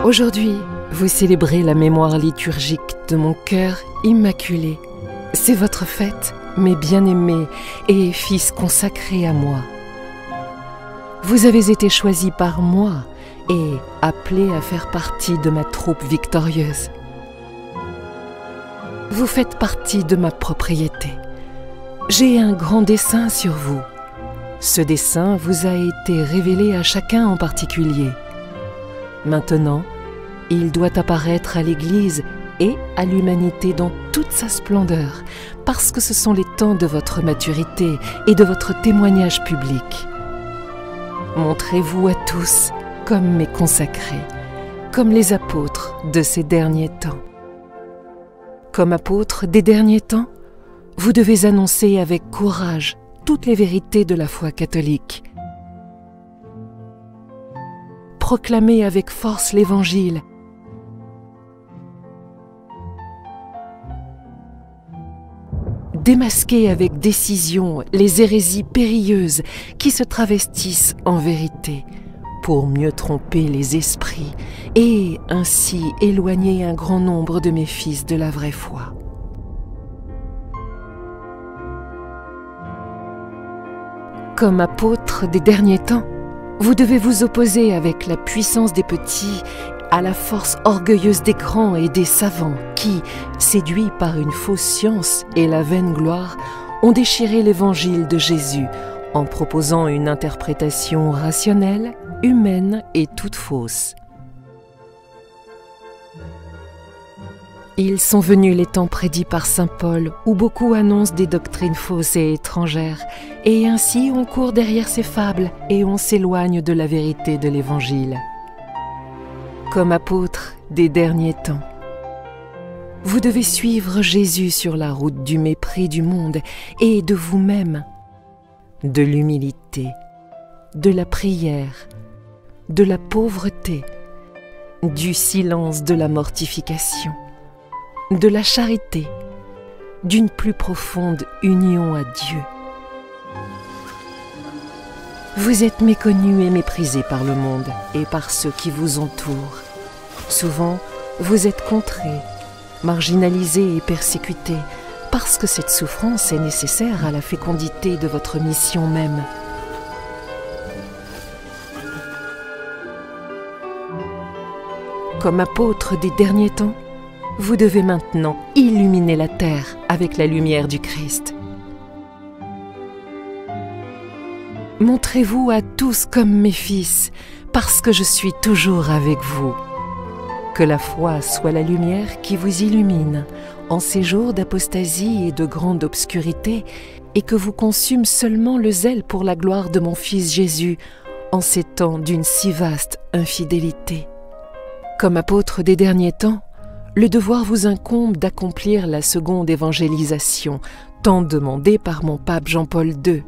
Aujourd'hui, vous célébrez la mémoire liturgique de mon cœur immaculé. C'est votre fête, mes bien-aimés et fils consacrés à moi. Vous avez été choisis par moi et appelés à faire partie de ma troupe victorieuse. Vous faites partie de ma propriété. J'ai un grand dessein sur vous. Ce dessein vous a été révélé à chacun en particulier. Maintenant, il doit apparaître à l'Église et à l'humanité dans toute sa splendeur, parce que ce sont les temps de votre maturité et de votre témoignage public. Montrez-vous à tous comme mes consacrés, comme les apôtres de ces derniers temps. Comme apôtres des derniers temps, vous devez annoncer avec courage toutes les vérités de la foi catholique. Proclamez avec force l'Évangile. Démasquez avec décision les hérésies périlleuses qui se travestissent en vérité pour mieux tromper les esprits et ainsi éloigner un grand nombre de mes fils de la vraie foi. Comme apôtres des derniers temps, vous devez vous opposer avec la puissance des petits à la force orgueilleuse des grands et des savants qui, séduits par une fausse science et la vaine gloire, ont déchiré l'évangile de Jésus en proposant une interprétation rationnelle, humaine et toute fausse. Ils sont venus les temps prédits par saint Paul, où beaucoup annoncent des doctrines fausses et étrangères, et ainsi on court derrière ces fables et on s'éloigne de la vérité de l'Évangile. Comme apôtres des derniers temps, vous devez suivre Jésus sur la route du mépris du monde et de vous-même, de l'humilité, de la prière, de la pauvreté, du silence de la mortification, de la charité, d'une plus profonde union à Dieu. Vous êtes méconnus et méprisés par le monde et par ceux qui vous entourent. Souvent, vous êtes contrés, marginalisés et persécutés, parce que cette souffrance est nécessaire à la fécondité de votre mission même. Comme apôtres des derniers temps, vous devez maintenant illuminer la terre avec la lumière du Christ. Montrez-vous à tous comme mes fils, parce que je suis toujours avec vous. Que la foi soit la lumière qui vous illumine en ces jours d'apostasie et de grande obscurité, et que vous consume seulement le zèle pour la gloire de mon Fils Jésus en ces temps d'une si vaste infidélité. Comme apôtre des derniers temps, le devoir vous incombe d'accomplir la seconde évangélisation, tant demandée par mon pape Jean-Paul II.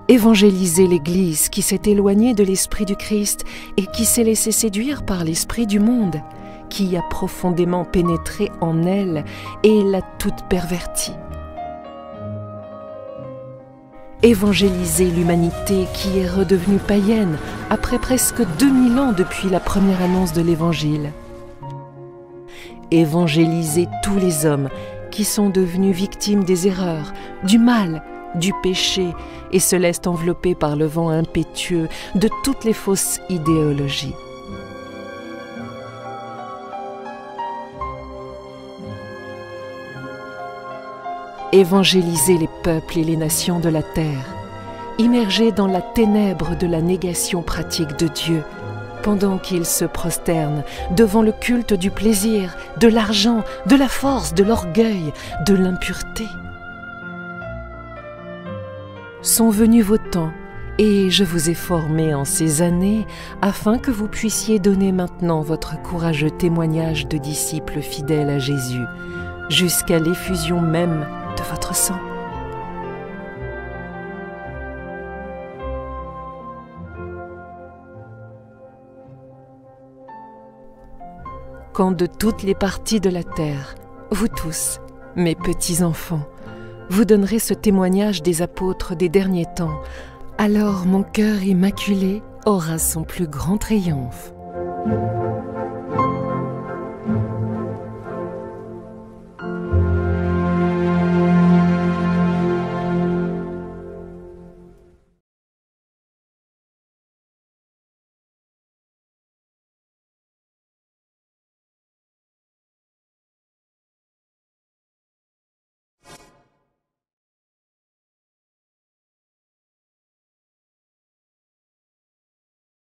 Évangéliser l'Église qui s'est éloignée de l'Esprit du Christ et qui s'est laissée séduire par l'Esprit du monde, qui a profondément pénétré en elle et l'a toute pervertie. Évangéliser l'humanité qui est redevenue païenne après presque 2000 ans depuis la première annonce de l'Évangile. Évangéliser tous les hommes qui sont devenus victimes des erreurs, du mal, du péché et se laissent envelopper par le vent impétueux de toutes les fausses idéologies. Évangéliser les peuples et les nations de la terre, immergés dans la ténèbre de la négation pratique de Dieu, pendant qu'ils se prosternent devant le culte du plaisir, de l'argent, de la force, de l'orgueil, de l'impureté. Sont venus vos temps, et je vous ai formé en ces années afin que vous puissiez donner maintenant votre courageux témoignage de disciples fidèles à Jésus, jusqu'à l'effusion même de votre sang. Quand de toutes les parties de la terre, vous tous, mes petits-enfants, vous donnerez ce témoignage des apôtres des derniers temps, alors mon cœur immaculé aura son plus grand triomphe.